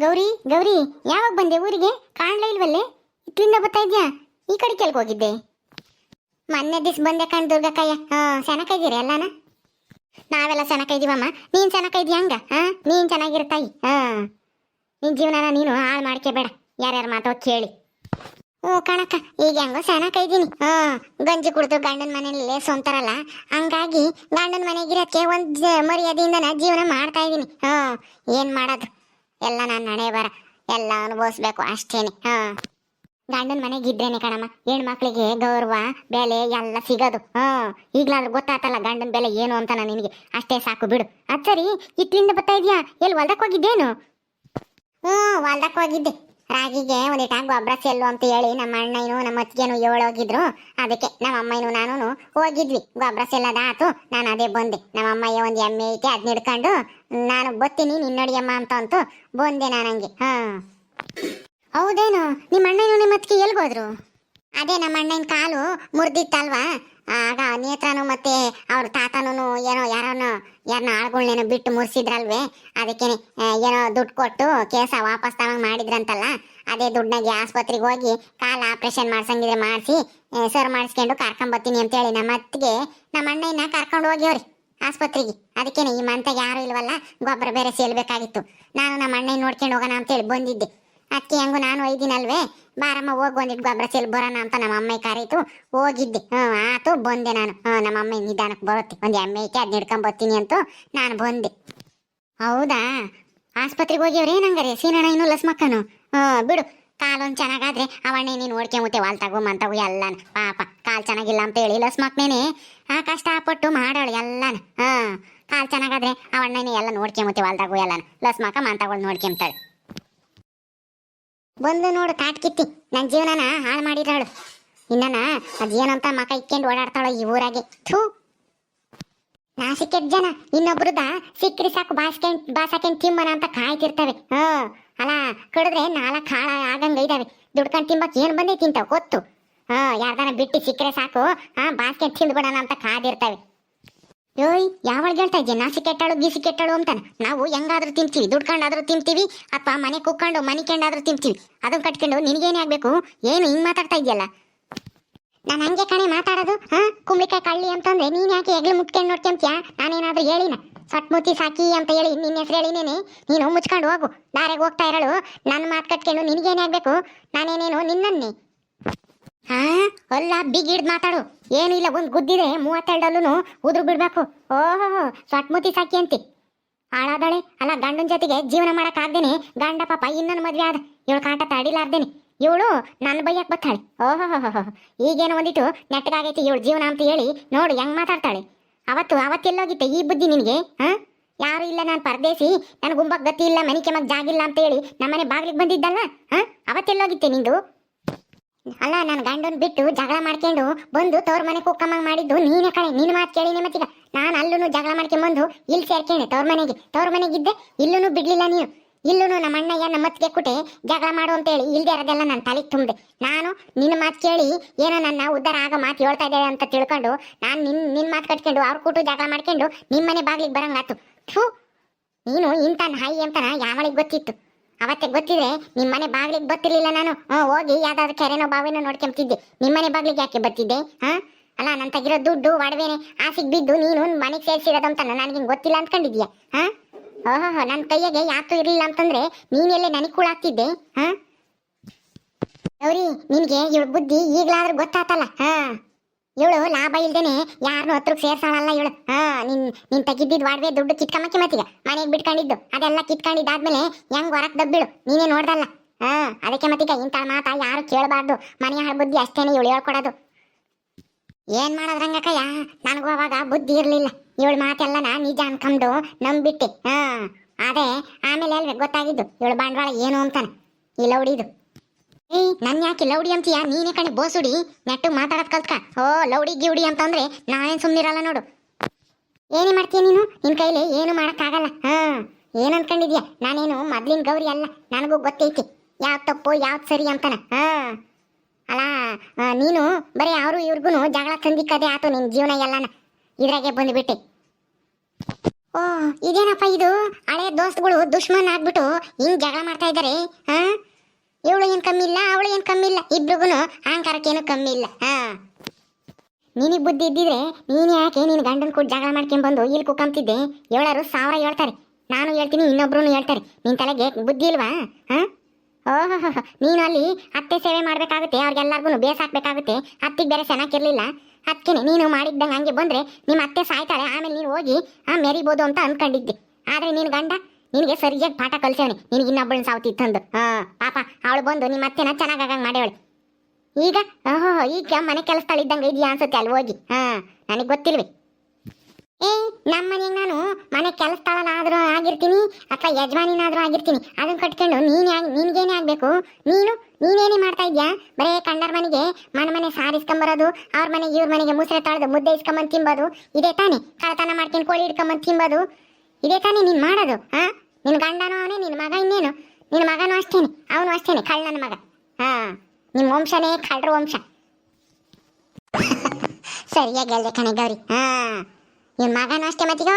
ಗೌರಿ ಗೌರಿ, ಯಾವಾಗ ಬಂದೆ ಊರಿಗೆ? ಕಾಣ್ಲೇ ಇಲ್ವಲ್ಲೇ? ಇಟ್ಲಿಂದ ಬರ್ತಾ ಇದ್ಯಾ? ಈ ಕಡೆ ಕೆಲ್ಗೆ ಹೋಗಿದ್ದೆ. ಮೊನ್ನೆ ದಿವ್ಸ ಬಂದೆ ಕಣ್ ದುರ್ಗಕ್ಕಯ್ಯ. ಸೆನಕ ಇದ್ದೀರಿ ಎಲ್ಲಾನ? ನಾವೆಲ್ಲ ಸೆನಕ ಇದೀವಮ್ಮ. ನೀನ್ ಸೆನಕ ಇದೀಯ ಹಂಗ? ನೀನ್ ಚೆನ್ನಾಗಿರ್ತಾಯಿ. ನಿನ್ ಜೀವನನ ನೀನು ಹಾಳು ಮಾಡ್ಕೋಬೇಡ, ಯಾರ್ಯಾರ ಮಾತೋ ಕೇಳಿ. ಕಣಕ್ಕ, ಈಗ ಹೆಂಗೋ ಸೆನಕ ಇದ್ದೀನಿ. ಗಂಜಿ ಕುಡಿದು ಗಂಡನ ಮನೇಲಿ ಸೊಂತಾರಲ್ಲ, ಹಂಗಾಗಿ ಗಂಡನ ಮನೆಗಿರಕ್ಕೆ ಒಂದ್ ಮರ್ಯಾದೆಯಿಂದನ ಜೀವನ ಮಾಡ್ತಾ ಇದ್ದೀನಿ. ಏನ್ ಮಾಡೋದು, ಎಲ್ಲ ನಾನು ಹಣೆ ಬರ, ಎಲ್ಲ ಅನುಭವಿಸ್ಬೇಕು ಅಷ್ಟೇನೆ. ಗಂಡನ ಮನೆಗಿದ್ರೇನೆ ಕಣಮ್ಮ ಹೆಣ್ಮಕ್ಳಿಗೆ ಗೌರವ ಬೆಲೆ ಎಲ್ಲ ಸಿಗೋದು. ಈಗ್ಲಾದ್ರೂ ಗೊತ್ತಾತಲ್ಲ ಗಂಡನ ಬೆಲೆ ಏನು ಅಂತ ನಿನಗೆ. ಅಷ್ಟೇ ಸಾಕು ಬಿಡು. ಅದ್ ಸರಿ, ಇಟ್ಲಿಂದ ಬರ್ತಾ ಇದೀಯಾ? ಎಲ್ಲಿ ಹೊಲ್ದಕ್ ಹೋಗಿದ್ದೇನು? ಹೊಲ್ದಕ್ ಹೋಗಿದ್ದೆ. ರಾಗಿಗೆ ಒಂದಿಟ ಗೊಬ್ಬರ ಚೆಲ್ಲು ಅಂತ ಹೇಳಿ ನಮ್ಮ ಅಣ್ಣಯ್ಯನು ನಮ್ಮ ಅತ್ತಿಗೆನು ಹೇಳೋಗಿದ್ರು. ಅದಕ್ಕೆ ನಮ್ಮ ಅಮ್ಮಯ್ಯನು ನಾನು ಹೋಗಿದ್ವಿ. ಗೊಬ್ಬರ ಚೆಲ್ಲದ ಆತು, ನಾನು ಅದೇ ಬಂದೆ. ನಮ್ಮ ಅಮ್ಮಯ್ಯ ಒಂದು ಎಮ್ಮೆ ಐತೆ, ಅದ್ನ ಹಿಡ್ಕೊಂಡು ನಾನು ಬತ್ತೀನಿ ನಿನ್ನಡಿಯಮ್ಮ ಅಂತಂತು ಬಂದೆ ನಾನಂಗೆ. ಹೌದೇನು? ನಿಮ್ಮ ಅಣ್ಣಯ್ಯನು ನಿಮ್ಮ ಅತ್ತಿಗೆ ಎಲ್ಗೋದ್ರು? ಅದೇ ನಮ್ಮ ಅಣ್ಣನ ಕಾಲು ಮುರಿದಿತ್ತಲ್ವಾ, ಆಗ ನೇತ್ರನು ಮತ್ತೆ ಅವ್ರ ತಾತನೂ ಏನೋ ಯಾರನ್ನ ಆಳ್ಗಳನ್ನೇನೋ ಬಿಟ್ಟು ಮುರಿಸಿದ್ರಲ್ವೇ, ಅದಕ್ಕೇನೆ ಏನೋ ದುಡ್ಡು ಕೊಟ್ಟು ಕೇಸ ವಾಪಸ್ ತಗೊಂಡ್ ಮಾಡಿದ್ರಂತಲ್ಲ. ಅದೇ ದುಡ್ಡಾಗಿ ಆಸ್ಪತ್ರೆಗೆ ಹೋಗಿ ಕಾಲು ಆಪರೇಷನ್ ಮಾಡ್ಸಂಗಿದ್ರೆ ಮಾಡಿಸಿ ಸರ್ ಮಾಡಿಸ್ಕೊಂಡು ಕರ್ಕೊಂಬತ್ತೀನಿ ಅಂತೇಳಿ ನಮ್ಮ ಅತ್ತಿಗೆ ನಮ್ಮ ಅಣ್ಣನ ಕರ್ಕೊಂಡು ಹೋಗ್ಯವ್ರಿ ಆಸ್ಪತ್ರೆಗೆ. ಅದಕ್ಕೇನೆ ಈ ಮಂತಾಗ ಯಾರು ಇಲ್ವಲ್ಲ, ಗೊಬ್ಬರ ಬೇರೆ ಸೇಲ್ಬೇಕಾಗಿತ್ತು. ನಾನು ನಮ್ಮ ಅಣ್ಣನ ನೋಡ್ಕೊಂಡು ಹೋಗೋಣ ಅಂತೇಳಿ ಬಂದಿದ್ದೆ. ಅದಕ್ಕೆ ಹೆಂಗು ನಾನು ಒಯ್ದಿನಲ್ವೇ, ಬಾರಮ್ಮ ಹೋಗಿ ಒಂದಿಟ್ಟು ಗೊಬ್ಬರ ಚೆಲ್ಲಿ ಬರೋಣ ಅಂತ ನಮ್ಮ ಅಮ್ಮ ಕರೀತು. ಹೋಗಿದ್ದೆ. ಆತು ಬಂದೆ ನಾನು. ನಮ್ಮ ಅಮ್ಮ ನಿಧಾನಕ್ಕೆ ಬರುತ್ತೆ, ಒಂದು ಎಮ್ಮೆ ಐತೆ ಅದ್ನ ಹಿಡ್ಕೊಂಡ್ ಬರ್ತೀನಿ ಅಂತ ನಾನು ಬಂದೆ. ಹೌದಾ? ಆಸ್ಪತ್ರೆಗೆ ಹೋಗ್ಯವ್ರೆ ನಂಗಾರೆ ಸೀನಣ್ಣ ಇನ್ನು ಲಸ್ಮಕ್ಕನು? ಬಿಡು, ಕಾಲೊಂದು ಚೆನ್ನಾಗಾದ್ರೆ ಅವಣ್ಣೆ ನೀನು ನೋಡ್ಕೊಂಬತ್ತೆ, ವಾಲ್ತಾಗು ಮಂತಾಗು ಎಲ್ಲಾನ. ಪಾಪ ಕಾಲು ಚೆನ್ನಾಗಿಲ್ಲ ಅಂತ ಹೇಳಿ ಲಸ್ಮಕ್ನೇನೆ ಕಷ್ಟಪಟ್ಟು ಮಾಡೋಳು ಎಲ್ಲಾನ. ಕಾಲು ಚೆನ್ನಾಗಾದ್ರೆ ಅವಣ್ಣನೇ ಎಲ್ಲ ನೋಡ್ಕೊಂಬತ್ತೆ, ವಾಲ್ತಾಗು ಎಲ್ಲಾನ. ಲಸ್ಮಕ್ಕ ಮಂತಾಗಳು ನೋಡ್ಕೊಂತಾಳೆ. ಬಂದು ನೋಡು ಕಾಟ್ಕಿತ್ತಿ, ನನ್ನ ಜೀವನನ ಹಾಳು ಮಾಡಿದಾಳು. ಇನ್ನನ ಅದೇನಂತ ಮಕ ಇಕ್ಕೊಂಡು ಓಡಾಡ್ತಾಳು ಈ ಊರಾಗೆ. ಥೂ, ನಾಸಿಕೆಟ್ ಜನ ಇನ್ನೊಬ್ರದ ಸಿಕ್ಕರಿ ಸಾಕು ಬಾಸಾಕೆಂಡ್ ತಿಮ್ಮನ ಅಂತ ಕಾಯ್ತಿರ್ತವೆ. ಅಲ್ಲ ಕಡಿದ್ರೆ 4 ಕಾಳ ಆಗಂಗ ಇದಾವೆ. ದುಡ್ಕೊಂಡು ತಿಂಬಕ್ ಏನ್ ಬಂದೇ ತಿಂತಾವ ಗೊತ್ತು. ಯಾರ್ದಾನ ಬಿಟ್ಟು ಸಿಕ್ಕರೆ ಸಾಕು ಬಾಸ್ಕೆಟ್ ತಿಂದ್ಬಿಡೋಣ ಅಂತ ಕಾದಿರ್ತವೆ. ಯೋಯ್, ಯಾವಾಗ ಹೇಳ್ತಾ ಇದ್ದೆ ನಾಸಿ ಕೆಟ್ಟಾಳು ಗೀಸಿ ಕೆಟ್ಟಾಳು ಅಂತಾನೆ? ನಾವು ಹೆಂಗಾದ್ರೂ ತಿಂತೀವಿ, ದುಡ್ಕೊಂಡಾದ್ರೂ ತಿಂತೀವಿ, ಅಥವಾ ಮನೆ ಕುಕ್ಕೊಂಡು ಮನಿಕೊಂಡಾದ್ರೂ ತಿಂತೀವಿ. ಅದನ್ನ ಕಟ್ಕೊಂಡು ನಿನಗೇನೇ ಆಗ್ಬೇಕು? ಏನು ಹಿಂಗ್ ಮಾತಾಡ್ತಾ ಇದೆಯಲ್ಲ? ನಾನು ಹಂಗೆ ಕಣೆ ಮಾತಾಡೋದು. ಕುಂಬಳಿಕಾಯಿ ಕಳ್ಳಿ ಅಂತಂದ್ರೆ ನೀನ್ ಯಾಕೆ ಹೆಗ್ಲು ಮುಟ್ಕೊಂಡು ನೋಡ್ಕೊಂತೀಯ? ನಾನೇನಾದ್ರೂ ಹೇಳಿನ ಸಟ್ಮುತಿ ಸಾಕಿ ಅಂತ ಹೇಳಿ ನಿನ್ನ ಹೆಸರು ಹೇಳಿನೇನೆ? ನೀನು ಮುಚ್ಕೊಂಡು ಹೋಗು, ದಾರೆಗೆ ಹೋಗ್ತಾ ಇರಳು. ನನ್ನ ಮಾತು ಕಟ್ಕೊಂಡು ನಿನಗೇನೇ ಆಗ್ಬೇಕು? ನಾನೇನೇನು ನಿನ್ನನ್ನೇ ಅಲ್ಲ ಬಿಗಿಡ್ದು ಮಾತಾಡು. ಏನು ಇಲ್ಲ, ಒಂದು ಗುದ್ದಿದೆ 32 ಉದುರು ಬಿಡ್ಬೇಕು. ಓಹೋ, ಸಟ್ಮುತಿ ಸಾಕಿ ಅಂತಿ ಹಾಳಾದಳೆ. ಅಲ್ಲ ಗಂಡನ ಜೊತೆಗೆ ಜೀವನ ಮಾಡಕ್ ಆಗ್ದೇನೆ ಗಂಡ ಪಾಪ ಇನ್ನೊಂದು ಮದ್ವೆ ಆದ. ಇವಳು ಕಾಟ ತಡಿಲಾರ್ದೇನೆ ಇವಳು ನನ್ನ ಬೈಯಕ್ ಬತ್ತಾಳೆ. ಓಹೋ, ಈಗೇನೋ ಒಂದಿಟ್ಟು ನೆಟ್ಟಗಾಗೈತಿ ಇವಳು ಜೀವನ ಅಂತ ಹೇಳಿ ನೋಡು ಹೆಂಗ್ ಮಾತಾಡ್ತಾಳೆ. ಅವತ್ತೆಲ್ಲೋಗಿತ್ತೆ ಈ ಬುದ್ಧಿ ನಿನಗೆ? ಯಾರು ಇಲ್ಲ, ನಾನು ಪರದೇಸಿ, ನನ್ ಗುಂಬಕ್ ಗತಿ ಇಲ್ಲ, ಮನೆ ಕೆಮಕ್ ಜಾಗಿಲ್ಲ ಅಂತ ಹೇಳಿ ನಮ್ಮನೆ ಬಾಗ್ಲಿಗೆ ಬಂದಿದ್ದಲ್ಲ. ಅವತ್ತೆಲ್ಲೋಗಿತ್ತೆ ನಿಂದು? ಅಲ್ಲ, ನಾನು ಗಂಡನ್ ಬಿಟ್ಟು ಜಗಳ ಮಾಡ್ಕೊಂಡು ಬಂದು ತವ್ರ ಮನೆ ಕುಕ್ಕಮ್ಮಂಗ್ ಮಾಡಿದ್ದು ನೀನೇ ಕಣೆ. ನಿನ್ನ ಮಾತು ಕೇಳಿನೇ ಮತ್ತೀಗ ನಾನು ಅಲ್ಲೂ ಜಗಳ ಮಾಡ್ಕೊಂಡ್ಬಂದು ಇಲ್ಲಿ ಸೇರ್ಕೇನೆ ತವ್ರ ಮನೆಗಿದ್ದೆ. ಇಲ್ಲೂ ಬಿಡ್ಲಿಲ್ಲ ನೀನು. ಇಲ್ಲೂ ನಮ್ಮ ಅಣ್ಣಯ್ಯ ನಮ್ಮ ಮತ್ತಿಗೆ ಕುಟೆ ಜಗಳ ಮಾಡು ಅಂತ ಹೇಳಿ ಇಲ್ದೇ ಇರೋದೆಲ್ಲ ನಾನು ತಲೆಗೆ ತುಂಬಿದೆ. ನಾನು ನಿನ್ನ ಮಾತು ಕೇಳಿ ಏನೋ ನನ್ನ ಉದ್ಧಾರ ಆಗ ಮಾತು ಹೇಳ್ತಾ ಇದ್ದೇವೆ ಅಂತ ತಿಳ್ಕೊಂಡು ನಾನು ನಿನ್ನ ಮಾತು ಕಟ್ಕೊಂಡು ಅವ್ರ ಕೂಟು ಜಗಳ ಮಾಡ್ಕೊಂಡು ನಿಮ್ಮನೆ ಬಾಗ್ಲಿಗೆ ಬರಂಗಾತು. ಥೂ, ನೀನು ಇಂತ ಹಾಯಿ ಅಂತನ ಯಾವಳಿಗೆ ಗೊತ್ತಿತ್ತು? ಅವತ್ತೆ ಗೊತ್ತಿದ್ರೆ ನಿಮ್ಮನೆ ಬಾಗ್ಲಿಗೆ ಬರ್ತಿರ್ಲಿಲ್ಲ ನಾನು. ಹೋಗಿ ಯಾವ್ದಾದ್ರು ಕೆರೆನೋ ಬಾವಿನೋ ನೋಡ್ಕೊಂತಿದ್ದೆ. ನಿಮ್ಮನೆ ಬಾಗ್ಲಿಗೆ ಯಾಕೆ ಬರ್ತಿದ್ದೆ? ಅಲ್ಲ, ನನ್ನ ತಗಿರೋ ದುಡ್ಡು ಒಡವೆನೆ ಆಸಿಗೆ ಬಿದ್ದು ನೀನು ಮನೆಗೆ ಸೇರಿಸಿರೋದಂತ ನನಗೆ ಗೊತ್ತಿಲ್ಲ ಅಂದ್ಕೊಂಡಿದ್ಯಾ? ಓಹೋ, ನನ್ನ ಕೈಯಾಗೆ ಯಾತು ಇರ್ಲಿಲ್ಲ ಅಂತಂದ್ರೆ ನೀನೆಲ್ಲೇ ನನಗೆ ಕೂಳಾಗ್ತಿದ್ದೆ. ಗೌರಿ, ನಿನ್ಗೆ ಇವಳು ಬುದ್ಧಿ ಈಗ್ಲಾದ್ರೂ ಗೊತ್ತಾತಲ್ಲ. ಇವಳು ಲಾಭ ಇಲ್ದೇನೆ ಯಾರನ್ನೂ ಹತ್ರಕ್ಕೆ ಸೇರ್ಸಾಳಲ್ಲ ಇವಳು. ನೀನ್ ತೆಗಿದ್ದಿದ್ ವಾಡ್ವೆ ದುಡ್ಡು ಕಿತ್ಕೊಂಬಕ್ಕಿ ಮತ್ತೀಗ ಮನೆಗೆ ಬಿಟ್ಕೊಂಡಿದ್ದು ಅದೆಲ್ಲ ಕಿತ್ಕೊಂಡಿದ್ದಾದ್ಮೇಲೆ ಹೆಂಗ್ ಹೊರಕ್ ದಬ್ಬಿಳು ನೀನೇ ನೋಡ್ದಲ್ಲ. ಅದಕ್ಕೆ ಮತ್ತೀಗ ಇಂಥ ಮಾತಾ ಯಾರು ಕೇಳಬಾರ್ದು. ಮನೆ ಹಾಳು ಬುದ್ಧಿ ಅಷ್ಟೇನೆ ಇವಳು ಹೇಳ್ಕೊಡೋದು. ಏನ್ ಮಾಡೋದ್ರಂಗಕ್ಕಯ್ಯ, ನನಗೂ ಅವಾಗ ಬುದ್ಧಿ ಇರ್ಲಿಲ್ಲ. ಇವಳು ಮಾತೆಲ್ಲನ ನಿಜ ಅನ್ಕೊಂಡು ನಂಬಿಟ್ಟೆ. ಅದೇ ಆಮೇಲೆ ಅಲ್ವೇ ಗೊತ್ತಾಗಿದ್ದು ಇವಳು ಬಂಡವಾಳ ಏನು ಅಂತಾನೆ. ಈ ಲೌಡಿದು ನನ್ ಯಾಕೆ ಲೌಡಿ ಅಂತೀಯ? ನೀನೇ ಕಣಿ ಬೋಸುಡಿ, ನೆಟ್ಟು ಮಾತಾಡೋದ್ ಕಲ್ತ್ಕ. ಲೌಡಿ ಗಿೌಡಿ ಅಂತಂದ್ರೆ ನಾನೇನ್ ಸುಮ್ನಿರಲ್ಲ ನೋಡು. ಏನೇ ಮಾಡ್ತೀಯ ನೀನು? ನಿನ್ ಕೈಲಿ ಏನು ಮಾಡಕ್ಕಾಗಲ್ಲ. ಏನ್ ಅನ್ಕೊಂಡಿದ್ಯಾ? ನಾನೇನು ಮೊದ್ಲಿನ ಗೌರಿ ಅಲ್ಲ, ನನಗೂ ಗೊತ್ತೈತಿ ಯಾವ್ದು ತಪ್ಪು ಯಾವ್ದು ಸರಿ ಅಂತಾನ. ಅಲ್ಲ, ನೀನು ಬರೀ ಅವರು ಇವ್ರಿಗೂ ಜಗಳ ತಂದಿಕ್ಕದೇ ಆತು ನಿನ್ ಜೀವನ ಎಲ್ಲಾನ. ಇದ್ರಾಗೆ ಬಂದ್ಬಿಟ್ಟೆ. ಓ ಇದೇನಪ್ಪ ಇದು, ಹಳೆ ದೋಸ್ತಗಳು ದುಶ್ಮನ್ ಆಗ್ಬಿಟ್ಟು ಹಿಂಗ್ ಜಗಳ ಮಾಡ್ತಾ ಇದ್ದಾರೆ. ಹಾ, ಇವಳು ಏನ್ ಕಮ್ಮಿ ಇಲ್ಲ, ಅವಳು ಏನ್ ಕಮ್ಮಿ ಇಲ್ಲ, ಇಬ್ರಿಗೂ ಅಹಂಕಾರಕ್ಕೇನು ಕಮ್ಮಿ ಇಲ್ಲ. ಹಾ, ನಿನಗೆ ಬುದ್ಧಿ ಇದ್ದಿದ್ರೆ ನೀನು ಯಾಕೆ ನಿನ್ನ ಗಂಡನ ಕೂಡ ಜಗಳ ಮಾಡ್ಕೊಂಡ್ಬಂದು ಇಲ್ಲಿ ಕುಕ್ಕಂತಿದ್ದೆ? ಹೇಳೋರು 1000 ಹೇಳ್ತಾರೆ, ನಾನು ಹೇಳ್ತೀನಿ, ಇನ್ನೊಬ್ರು ಹೇಳ್ತಾರೆ. ನಿನ್ನ ತಲೆಗೆ ಬುದ್ಧಿ ಇಲ್ವಾ? ಹಾ, ಓಹೋ, ನೀನು ಅಲ್ಲಿ ಅತ್ತೆ ಸೇವೆ ಮಾಡ್ಬೇಕಾಗುತ್ತೆ, ಅವ್ರಿಗೆಲ್ಲರಿಗೂ ಬೇಸ್ ಹಾಕ್ಬೇಕಾಗುತ್ತೆ. ಅತ್ತಿಗೆ ಬೇರೆ ಚೆನ್ನಾಗಿರ್ಲಿಲ್ಲ, ಅದಕ್ಕೇನೆ ನೀನು ಮಾಡಿದ್ದಂಗೆ ಹಂಗೆ ಬಂದ್ರೆ ನಿಮ್ಮ ಅತ್ತೆ ಸಾಯ್ತಾಳೆ, ಆಮೇಲೆ ನೀನು ಹೋಗಿ ಮೆರಿಬೋದು ಅಂತ ಅನ್ಕೊಂಡಿದ್ದೆ. ಆದ್ರೆ ನಿನ್ನ ಗಂಡ ನಿನಗೆ ಸರಿಯಾಗಿ ಪಾಠ ಕಲ್ಸೇವನಿ, ನಿನಗೆ ಇನ್ನೊಬ್ಬಳನ್ನ ಸಾವತಿ ತಂದು. ಪಾಪ ಅವಳು ಬಂದು ನಿಮ್ಮ ಅತ್ತೆನ ಚೆನ್ನಾಗಾಗಂಗೆ ಮಾಡ್ಯವಳು. ಈಗ ಈಗ ಮನೆ ಕೆಲಸದಲ್ಲಿದ್ದಂಗೆ ಇದೆಯಾ ಅನ್ಸುತ್ತೆ ಅಲ್ಲಿ ಹೋಗಿ. ನನಗೆ ಗೊತ್ತಿಲ್ವಿ. ನಮ್ಮ ಮನೆಗೆ ನಾನು ಮನೆ ಕೆಲಸದಲ್ಲಾದ್ರೂ ಆಗಿರ್ತೀನಿ ಅಥವಾ ಯಜಮಾನಿನಾದ್ರೂ ಆಗಿರ್ತೀನಿ, ಅದನ್ನ ಕಟ್ಕೊಂಡು ನಿನ್ಗೇನೇ ಆಗ್ಬೇಕು? ನೀನೇನೇ ಮಾಡ್ತಾ ಇದ್ಯಾ? ಬರೇ ಕಂಡರ್ ಮನೆಗೆ ಮನೆ ಸಾರಿಸ್ಕೊಂಬರೋದು, ಅವ್ರ ಮನೆಗೆ ಇವ್ರ ಮನೆಗೆ ಮುಸ್ರೆ ತಾಳ್ದು ಮುದ್ದೆ ಇಸ್ಕೊಂಬಂದು ತಿಂಬೋದು, ಇದೇ ತಾನೇ? ಕಳತನ ಮಾಡ್ಕೊಂಡು ಕೋಳಿ ಇಟ್ಕೊಂಬಂದು ತಿಂಬೋದು, ಇದೇ ತಾನೇ ನೀನು ಮಾಡೋದು? ನಿನ್ನ ಗಂಡನೂ ಅವನೇ, ನಿನ್ನ ಮಗ ಇನ್ನೇನು, ನಿನ್ನ ಮಗನೂ ಅಷ್ಟೇನೆ, ಅವನು ಅಷ್ಟೇನೆ ಕಳ್ಳನ ಮಗ. ನಿಮ್ಮ ವಂಶನೇ ಕಳ್ಳರ ವಂಶ. ಸರಿಯಾಗಿ ಹೇಳ್ದೆ ಕಣೆ ಗೌರಿ. ನಿನ್ನ ಮಗನೂ ಅಷ್ಟೇ. ಮತ್ತೀಗ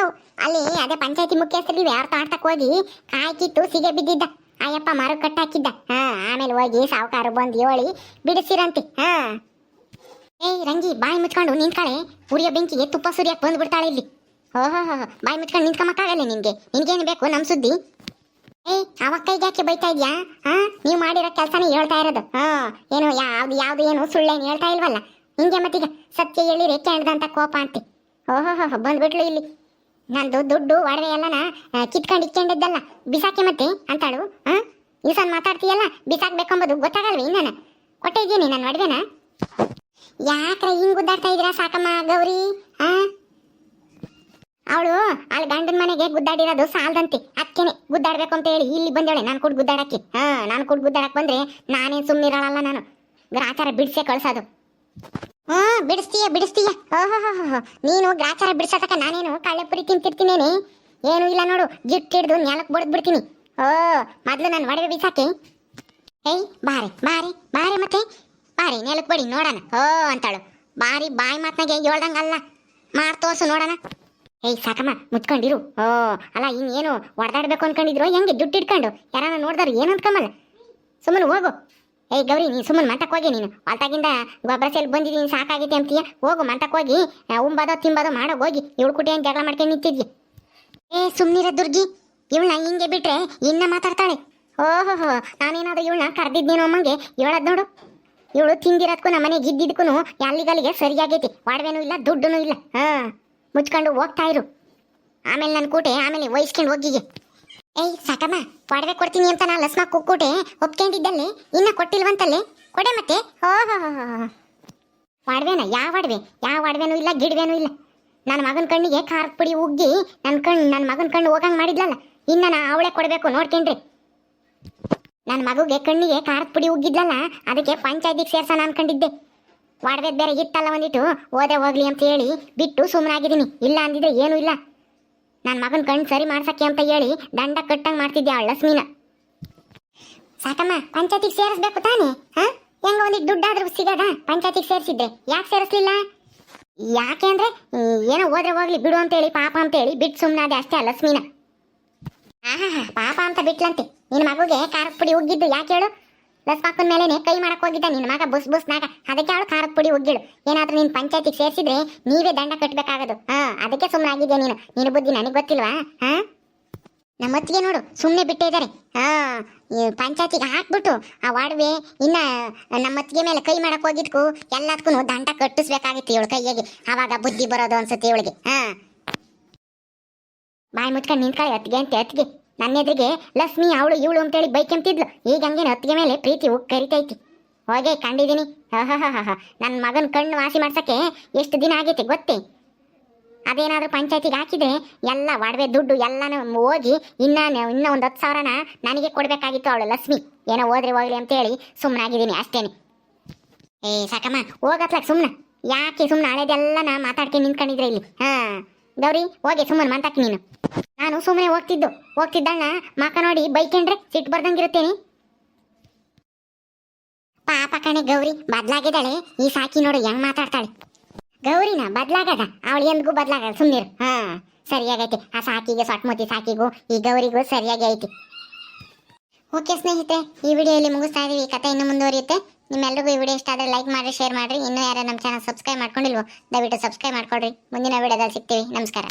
ಅಲ್ಲಿ ಅದೇ ಪಂಚಾಯತಿ ಮುಖ್ಯಸ್ಥರಿಗೆ ಯಾರು ತಾಡ್ತಕ್ಕೆ ಹೋಗಿ ಕಾಯಿ ಕಿತ್ತು ಸಿಗೆ ಬಿದ್ದಿದ್ದ, ಅಯ್ಯಪ್ಪ ಮರ ಕಟ್ಟಾಕಿದ್ದ. ಆಮೇಲೆ ಹೋಗಿ ಸಾವುಕಾರ ಬಂದು ಹೇಳಿ ಬಿಡಿಸಿರಂತೆ. ರಂಗಿ, ಬಾಯಿ ಮುಚ್ಕೊಂಡು ನಿಂತ್ಕಳೆ, ಉರಿಯೋ ಬೆಂಕಿಗೆ ತುಪ್ಪ ಸುರಿಯಕ್ಕೆ ಬಂದ್ಬಿಡ್ತಾಳೆ ಇಲ್ಲಿ. ಓಹೋ, ಬಾಯಿ ಮುಚ್ಕೊಂಡು ನಿಂತ್ಕೊಂಬಕ್ಕಾಗಲ್ಲ ನಿನ್ಗೇನು ಬೇಕು ನಮ್ಮ ಸುದ್ದಿ? ಅವಕ್ಕೈಗೆ ಯಾಕೆ ಬೈತಾ ಇದ್ಯಾ? ನೀವು ಮಾಡಿರೋ ಕೆಲಸನೇ ಹೇಳ್ತಾ ಇರೋದು. ಏನು ಯಾವ್ದು ಏನು ಸುಳ್ಳೇನು ಹೇಳ್ತಾ ಇಲ್ವಲ್ಲ. ಹಿಂಗೆ ಮತ್ತೀಗ ಸತ್ಯ ಹೇಳಿ ರೇಖೆ ಹಿಡ್ದಂತ ಕೋಪ ಅಂತೆ. ಓಹೋ, ಬಂದ್ಬಿಟ್ಲು ಇಲ್ಲಿ. ನಂದು ದುಡ್ಡು ಒಡವೆ ಎಲ್ಲನ ಕಿತ್ಕೊಂಡು ಇಕ್ಕೊಂಡಿದ್ದಲ್ಲ ಬಿಸಾಕಿ ಮತ್ತೆ ಅಂತಾಳು. ಈಸನ್ ಮಾತಾಡ್ತೀಯಲ್ಲ, ಬಿಸಾಕ್ಬೇಕಂಬುದು ಗೊತ್ತಾಗಲ್ವ ಇನ್ನೇನ? ಕೊಟ್ಟೆ ಇದ್ದೀನಿ ನನ್ನ ಒಡವೆನ. ಯಾಕ್ರೆ ಹಿಂಗ್ ಗುದ್ದಾಡ್ತಾ ಇದ್ದೀರಾ ಸಾಕಮ್ಮ ಗೌರಿ? ಅವಳು ಅಲ್ಲಿ ಗಂಡನ ಮನೆಗೆ ಗುದ್ದಾಡಿರೋದು ಸಾಲದಂತೆ, ಅಕ್ಕೇನೆ ಗುದ್ದಾಡ್ಬೇಕು ಅಂತ ಹೇಳಿ ಇಲ್ಲಿ ಬಂದೇಳೆ ನಾನು ಕೂಡ ಗುದ್ದಾಡಕ್ಕೆ. ನಾನು ಕೂಡ ಗುದ್ದಾಡಕ್ ಬಂದ್ರೆ ನಾನೇನು ಸುಮ್ಮನಿರಲ್ಲ, ನಾನು ಗ್ರಾಚಾರ ಬಿಡಿಸೇ ಕಳ್ಸೋದು. ಬಿಡಿಸ್ತೀಯ. ಓಹೋ, ನೀನು ಗ್ರಾಚಾರ ಬಿಡಿಸೋತಕ್ಕ ನಾನೇನು ಕಳ್ಳೆಪುರಿ ತಿಂತಿರ್ತೀನೇನೆ? ಏನು ಇಲ್ಲ ನೋಡು, ಜಿಟ್ಟು ಹಿಡ್ದು ನೆಲಕ್ಕೆ ಬಡ್ದ್ಬಿಡ್ತೀನಿ. ಮೊದ್ಲು ನಾನು ಒಡವೆ ಬಿಸಾಕಿ. ಬಾರಿ ಮತ್ತೆ ಬಾರಿ ನೆಲಕ್ಕೆ ಬಡಿ ನೋಡೋಣ ಅಂತಾಳು. ಬಾರಿ ಬಾಯಿ ಮಾತ್ನಾಗೆ ಹೇಳ್ದಂಗಲ್ಲ, ತೋರ್ಸು ನೋಡೋಣ. ಸಾಕಮ್ಮ ಮುಚ್ಕೊಂಡಿರು. ಅಲ್ಲ ಇನ್ನೇನು ಹೊಡೆದಾಡ್ಬೇಕು ಅನ್ಕೊಂಡಿದ್ರು ಹೆಂಗೆ ದುಡ್ಡು ಇಟ್ಕೊಂಡು? ಯಾರನ್ನ ನೋಡಿದ್ರು ಏನು ಅನ್ಕೊಂಬಲ್ಲ, ಸುಮ್ಮನೆ ಹೋಗು. ಗೌರಿ, ನೀನು ಸುಮ್ಮನೆ ಮಂತಕ್ಕೆ ಹೋಗಿ, ನೀನು ಹೊಲ್ತಾಗಿಂದ ಗೊಬ್ಬರ ಸೇಲ್ ಬಂದಿದ್ದೀನಿ ಸಾಕಾಗೈತೆ ಅಂತೀಯ, ಹೋಗು ಮಂತಕ್ಕೆ ಹೋಗಿ ಉಂಬದೋ ತಿಂಬದೋ ಮಾಡೋ ಹೋಗಿ. ಇವಳು ಕುಟಿ ಅಂತ ಜಗಳ ಮಾಡ್ಕೊಂಡು ನಿಂತಿದ್ವಿ. ಸುಮ್ಮನಿರ ದುರ್ಗಿ, ಇವಳನ್ನ ಹಿಂಗೆ ಬಿಟ್ರೆ ಇನ್ನ ಮಾತಾಡ್ತಾಳೆ. ಓಹೋ, ನಾನೇನಾದ್ರು ಇವಳನ್ನ ಕರೆದಿದ್ದೀನೋ ಅಮ್ಮಂಗೆ ಹೇಳದ್ ನೋಡು. ಇವಳು ತಿಂದಿರೋದಕ್ಕೂ ನಮ್ಮ ಮನೆಗೆ ಇದ್ದಿದ್ದಕ್ಕೂ ಅಲ್ಲಿಗಲ್ಲಿಗೆ ಸರಿಯಾಗೈತಿ. ಒಡವೆನೂ ಇಲ್ಲ, ದುಡ್ಡೂ ಇಲ್ಲ. ಮುಚ್ಕೊಂಡು ಹೋಗ್ತಾ ಇರು, ಆಮೇಲೆ ನನ್ನ ಕೂಟೆ ಆಮೇಲೆ ವಹಿಸ್ಕೊಂಡು ಹೋಗಿಗೆ. ಸಾಕಮ್ಮ, ಒಡವೆ ಕೊಡ್ತೀನಿ ಅಂತ ನಾ ಲಸ್ಮ ಕುಕ್ಕೂಟೆ ಒಪ್ಕೊಂಡಿದ್ದಲ್ಲೇ ಇನ್ನ ಕೊಟ್ಟಿಲ್ವಂತಲ್ಲೇ, ಕೊಡೆ ಮತ್ತೆ. ಒಡವೆನ? ಯಾವ ಒಡವೆನೂ ಇಲ್ಲ, ಗಿಡವೇನೂ ಇಲ್ಲ. ನನ್ನ ಮಗನ ಕಣ್ಣಿಗೆ ಖಾರದ ಪುಡಿ ಉಗ್ಗಿ ನನ್ನ ಮಗನ ಕಣ್ಣು ಹೋಗಂಗೆ ಮಾಡಿದ್ಲಲ್ಲ, ಇನ್ನ ನಾ ಅವಳೇ ಕೊಡಬೇಕು ನೋಡ್ಕೊಂಡ್ರಿ. ನನ್ನ ಮಗುಗೆ ಕಣ್ಣಿಗೆ ಖಾರದ ಪುಡಿ ಉಗ್ಗಿದ್ಲಲ್ಲ, ಅದಕ್ಕೆ ಪಂಚಾಯತಿಗೆ ಸೇರ್ಸೋಣ ಅನ್ಕೊಂಡಿದ್ದೆ. ಒಡವೆ ಬೇರೆ ಇತ್ತಲ್ಲ ಒಂದಿಟ್ಟು, ಓದೆ ಹೋಗ್ಲಿ ಅಂತ ಹೇಳಿ ಬಿಟ್ಟು ಸುಮ್ಮನಾಗಿದ್ದೀನಿ. ಇಲ್ಲ ಅಂದಿದ್ರೆ ಏನೂ ಇಲ್ಲ. ನನ್ನ ಮಗನ ಕಣ್ಣು ಸರಿ ಮಾಡ್ಸಕ್ಕೆ ಅಂತ ಹೇಳಿ ದಂಡ ಕಟ್ಟಂಗೆ ಮಾಡ್ತಿದ್ದೆ ಆ ಲಕ್ಷ್ಮೀನ. ಸಾಕಮ್ಮ, ಪಂಚಾಯತಿಗೆ ಸೇರಿಸ್ಬೇಕು ತಾನೇ? ಹೆಂಗ ಒಂದಿಟ್ಟು ದುಡ್ಡಾದ್ರೂ ಸಿಗದ? ಪಂಚಾಯತಿಗೆ ಸೇರಿಸಿದ್ರೆ ಯಾಕೆ ಸೇರಿಸ್ಲಿಲ್ಲ? ಯಾಕೆ ಅಂದ್ರೆ ಏನೋ ಹೋದ್ರೆ ಹೋಗ್ಲಿ ಬಿಡು ಅಂತೇಳಿ, ಪಾಪ ಅಂತೇಳಿ ಬಿಟ್ಟು ಸುಮ್ಮನಾದೆ ಅಷ್ಟೇ ಆ ಲಕ್ಷ್ಮೀನ. ಪಾಪ ಅಂತ ಬಿಟ್ಲಂತೆ. ನಿನ್ನ ಮಗುಗೆ ಖಾರದ ಪುಡಿ ಉಗ್ಗಿದ್ದು ಯಾಕೆ ಹೇಳು? ಲಸ್ಮಾಕನ ಮೇಲೆನೆ ಕೈ ಮಾಡಕ್ ಹೋಗಿದ್ದ ನಿನ್ನ ಮಗ ಬುಸ್ನಾಗ, ಅದಕ್ಕೆ ಅವಳು ಖಾರದ ಪುಡಿ ಉಗ್ಗಿಳು. ಏನಾದ್ರೂ ನೀನು ಪಂಚಾಯತಿಗೆ ಸೇರಿಸಿದ್ರೆ ನೀವೇ ದಂಡ ಕಟ್ಟಬೇಕಾಗದು. ಅದಕ್ಕೆ ಸುಮ್ಮನಾಗಿದ್ಯಾ ನೀನು. ನಿನ್ನ ಬುದ್ಧಿ ನನಗೆ ಗೊತ್ತಿಲ್ವಾ? ನಮ್ಮ ಹೊತ್ತಿಗೆ ನೋಡು ಸುಮ್ಮನೆ ಬಿಟ್ಟೇ ಇದ್ದಾರೆ. ಪಂಚಾಯತಿಗೆ ಹಾಕ್ಬಿಟ್ಟು ಆ ಒಡವೆ ಇನ್ನ ನಮ್ಮ ಹೊತ್ತಿಗೆ ಮೇಲೆ ಕೈ ಮಾಡಕ್ ಹೋಗಿದ್ಕು ಎಲ್ಲದಕ್ಕೂ ದಂಡ ಕಟ್ಟಿಸ್ಬೇಕಾಗಿತ್ತು ಇವಳು ಕೈಯಾಗೆ. ಆವಾಗ ಬುದ್ಧಿ ಬರೋದು ಅನ್ಸುತ್ತೆ ಇವಳಿಗೆ. ಬಾಯಿ ಮುಚ್ಕೊಂಡು ನಿಂತ್ಕೊಳ್ಳಿ ಹೊತ್ತಿಗೆ ನನ್ನ ಎದುರಿಗೆ ಲಕ್ಷ್ಮಿ ಅವಳು ಇವಳು ಅಂತೇಳಿ ಬೈಕೆಂತಿದ್ಲು. ಈಗ ಹಂಗೇನು ಹೊತ್ತಿಗೆ ಮೇಲೆ ಪ್ರೀತಿ ಕರಿತೈತಿ. ಹೋಗೇ ಕಂಡಿದ್ದೀನಿ. ನನ್ನ ಮಗನ ಕಣ್ಣು ವಾಸಿ ಮಾಡ್ಸಕ್ಕೆ ಎಷ್ಟು ದಿನ ಆಗೈತಿ ಗೊತ್ತೇ? ಅದೇನಾದ್ರೂ ಪಂಚಾಯತಿಗೆ ಹಾಕಿದ್ರೆ ಎಲ್ಲ ಒಡವೆ ದುಡ್ಡು ಎಲ್ಲಾನು ಹೋಗಿ ಇನ್ನ ಒಂದು 10,000ನ ನನಗೆ ಕೊಡ್ಬೇಕಾಗಿತ್ತು ಅವಳು ಲಕ್ಷ್ಮಿ. ಏನೋ ಹೋದ್ರೆ ಹೋಗ್ಲಿ ಅಂತೇಳಿ ಸುಮ್ಮನಾಗಿದ್ದೀನಿ ಅಷ್ಟೇನೆ. ಸಾಕಮ್ಮ ಹೋಗತ್ಲಾಗ ಸುಮ್ಮನೆ ಯಾಕೆ ಸುಮ್ಮನೆ ಹಳೇದೆಲ್ಲ ನಾ ಮಾತಾಡ್ಕೊಂಡು ನಿಂತ್ಕೊಂಡಿದ್ರೆ ಇಲ್ಲಿ. ಗೌರಿ ಹೋಗಿ ಸುಮ್ಮನೆ ಮಾತಾಕಿ ನೀನು. ನಾನು ಸುಮ್ಮನೆ ಹೋಗ್ತಿದ್ದಣ್ಣ ಮಕ್ಕ ನೋಡಿ ಬೈಕೊಂಡ್ರೆ ಸಿಟ್ಟು ಬರ್ದಂಗಿರುತ್ತೇನೆ. ಪಾಪ ಕಣೆ ಗೌರಿ, ಬದ್ಲಾಗಿದ್ದಾಳೆ ಈ ಸಾಕಿ ನೋಡು ಹೆಂಗ್ ಮಾತಾಡ್ತಾಳೆ. ಗೌರಿನ ಬದ್ಲಾಗದ, ಅವಳು ಎಂದಿಗೂ ಬದ್ಲಾಗಲ್ಲ, ಸುಮ್ಮನಿರು. ಸರಿಯಾಗೈತಿ. ಆ ಸಾಕಿಗೆ ಸೊಟ್ಮುತಿ ಸಾಕಿಗೂ ಈ ಗೌರಿಗೂ ಸರಿಯಾಗಿ ಐತಿ. ಓಕೆ ಸ್ನೇಹಿತರೆ, ಈ ವಿಡಿಯೋಲಿ ಮುಗಿಸ್ತಾ ಇದೀವಿ. ಈ ಕಥೆ ಇನ್ನೂ ಮುಂದುವರಿಯುತ್ತೆ. ನಿಮ್ಮೆಲ್ಲರಿಗೂ ಈ ವಿಡಿಯೋ ಇಷ್ಟ ಆದರೆ ಲೈಕ್ ಮಾಡಿ, ಶೇರ್ ಮಾಡಿರಿ. ಇನ್ನೂ ಯಾರು ನಮ್ಮ ಚಾನಲ್ ಸಬ್ಸ್ಕ್ರೈಬ್ ಮಾಡ್ಕೊಂಡಿಲ್ವೋ ದಯವಿಟ್ಟು ಸಬ್ಸ್ಕ್ರೈಬ್ ಮಾಡ್ಕೊಳ್ರಿ. ಮುಂದಿನ ವಿಡಿಯೋದಲ್ಲಿ ಸಿಗ್ತೀವಿ. ನಮಸ್ಕಾರ.